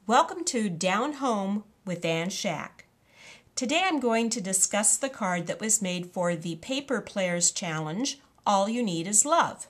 Welcome to Down Home with Ann Schach. Today I'm going to discuss the card that was made for the Paper Players Challenge, All You Need Is Love.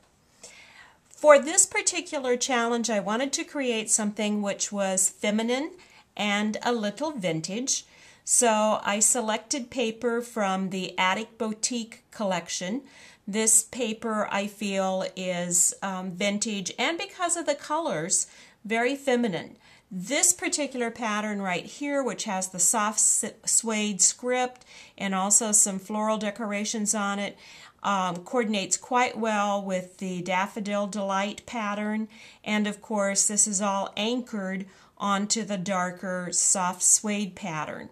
For this particular challenge, I wanted to create something which was feminine and a little vintage. So I selected paper from the Attic Boutique collection. This paper I feel is vintage, and because of the colors, very feminine. This particular pattern right here, which has the soft suede script and also some floral decorations on it, coordinates quite well with the Daffodil Delight pattern. And of course, this is all anchored onto the darker soft suede pattern.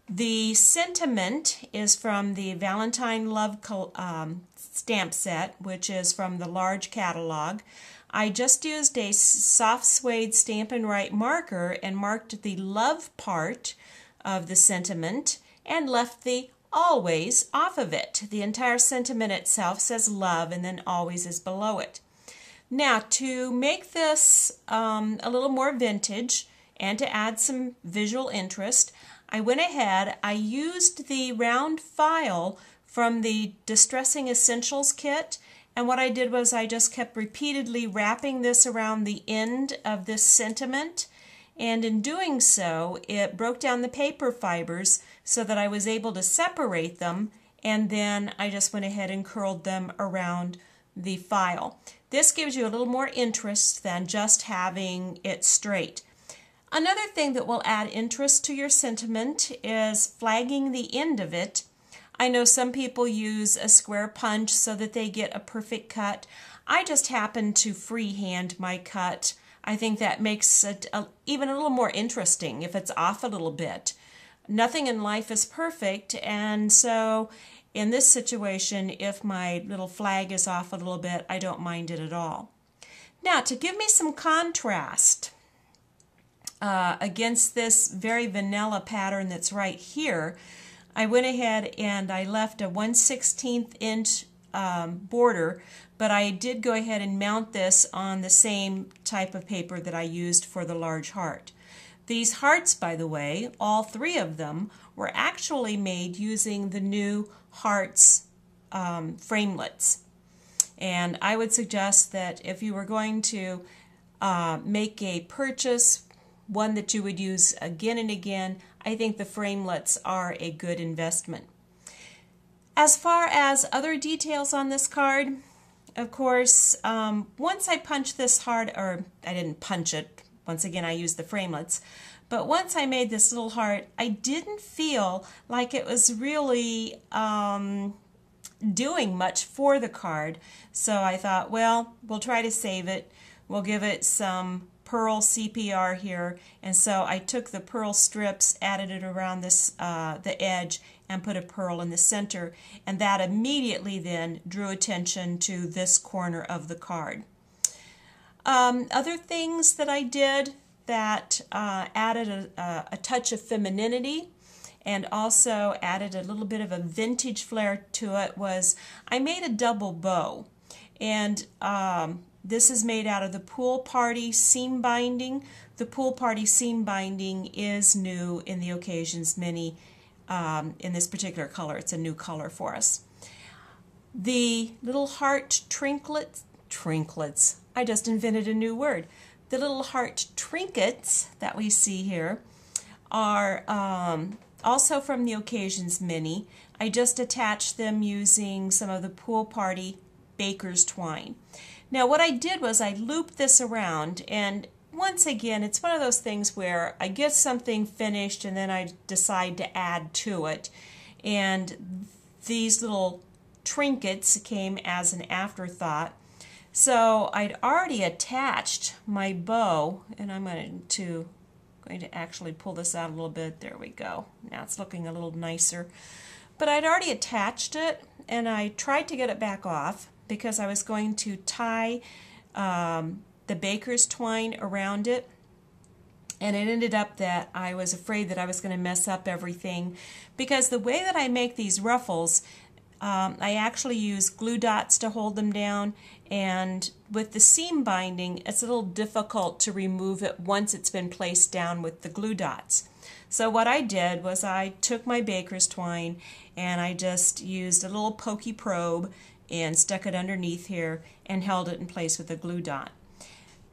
The sentiment is from the Valentine Love stamp set, which is from the large catalog. I just used a soft suede Stampin' Right marker and marked the love part of the sentiment and left the always off of it. The entire sentiment itself says love, and then always is below it. Now, to make this a little more vintage and to add some visual interest, I went ahead, I used the round file from the Distressing Essentials kit, and what I did was I just kept repeatedly wrapping this around the end of this sentiment, and in doing so, it broke down the paper fibers so that I was able to separate them, and then I just went ahead and curled them around the file. This gives you a little more interest than just having it straight. Another thing that will add interest to your sentiment is flagging the end of it. I know some people use a square punch so that they get a perfect cut. I just happen to freehand my cut. I think that makes it even a little more interesting if it's off a little bit. Nothing in life is perfect, and so in this situation, if my little flag is off a little bit, I don't mind it at all. Now, to give me some contrast against this very vanilla pattern that's right here, I went ahead and I left a 1/16 inch border, but I did go ahead and mount this on the same type of paper that I used for the large heart. These hearts, by the way, all three of them, were actually made using the new hearts framelits. And I would suggest that if you were going to make a purchase, one that you would use again and again, I think the framelits are a good investment. As far as other details on this card, of course, once I punched this heart, or I didn't punch it, once again I used the framelits, but once I made this little heart, I didn't feel like it was really doing much for the card, so I thought, well, we'll try to save it. We'll give it some pearl CPR here, and so I took the pearl strips, added it around this the edge, and put a pearl in the center, and that immediately then drew attention to this corner of the card. Other things that I did that added a touch of femininity and also added a little bit of a vintage flair to it was I made a double bow, and this is made out of the Pool Party seam binding. The Pool Party seam binding is new in the Occasions Mini in this particular color. It's a new color for us. The little heart trinklets, I just invented a new word. The little heart trinkets that we see here are also from the Occasions Mini. I just attached them using some of the Pool Party baker's twine. Now what I did was I looped this around, and once again it's one of those things where I get something finished and then I decide to add to it, and these little trinkets came as an afterthought. So I'd already attached my bow, and I'm going to actually pull this out a little bit. There we go. Now it's looking a little nicer. But I'd already attached it, and I tried to get it back off because I was going to tie the baker's twine around it, and it ended up that I was afraid that I was going to mess up everything, because the way that I make these ruffles, I actually use glue dots to hold them down, and with the seam binding it's a little difficult to remove it once it's been placed down with the glue dots. So what I did was I took my baker's twine and I just used a little pokey probe and stuck it underneath here and held it in place with a glue dot.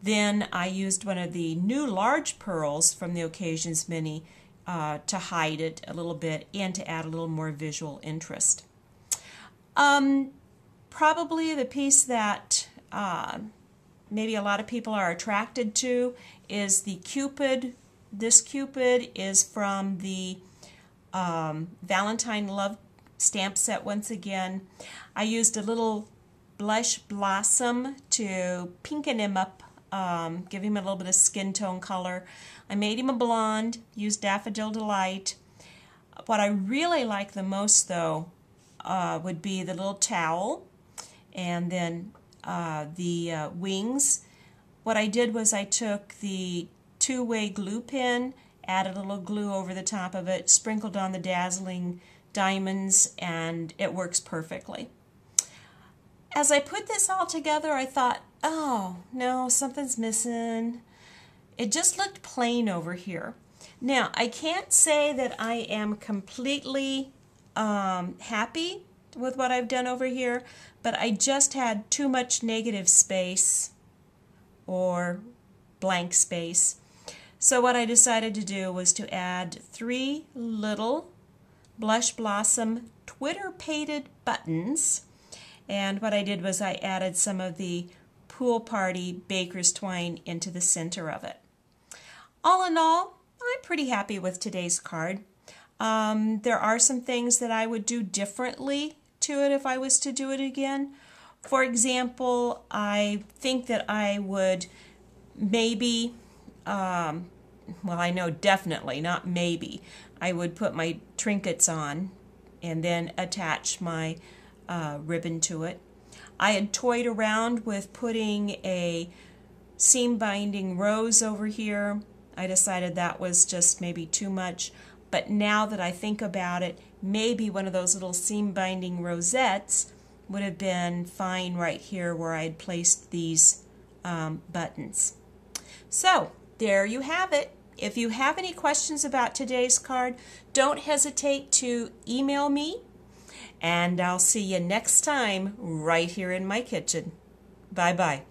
Then I used one of the new large pearls from the Occasions Mini to hide it a little bit and to add a little more visual interest. Probably the piece that maybe a lot of people are attracted to is the Cupid. This Cupid is from the Valentine Love stamp set once again. I used a little blush blossom to pinken him up, give him a little bit of skin tone color. I made him a blonde, used Daffodil Delight. What I really like the most though would be the little towel and then the wings. What I did was I took the two-way glue pen, added a little glue over the top of it, sprinkled on the dazzling diamonds, and it works perfectly. As I put this all together, I thought, oh no, something's missing. It just looked plain over here. Now, I can't say that I am completely happy with what I've done over here, but I just had too much negative space or blank space. So what I decided to do was to add 3 little Blush Blossom Twitter painted buttons, and what I did was I added some of the Pool Party baker's twine into the center of it. All in all, I'm pretty happy with today's card. There are some things that I would do differently to it if I was to do it again. For example, I think that I would maybe, well, I know definitely, not maybe, I would put my trinkets on and then attach my ribbon to it. I had toyed around with putting a seam binding rose over here. I decided that was just maybe too much, but now that I think about it, maybe one of those little seam binding rosettes would have been fine right here where I had placed these buttons. So there you have it. If you have any questions about today's card, don't hesitate to email me, and I'll see you next time right here in my kitchen. Bye-bye.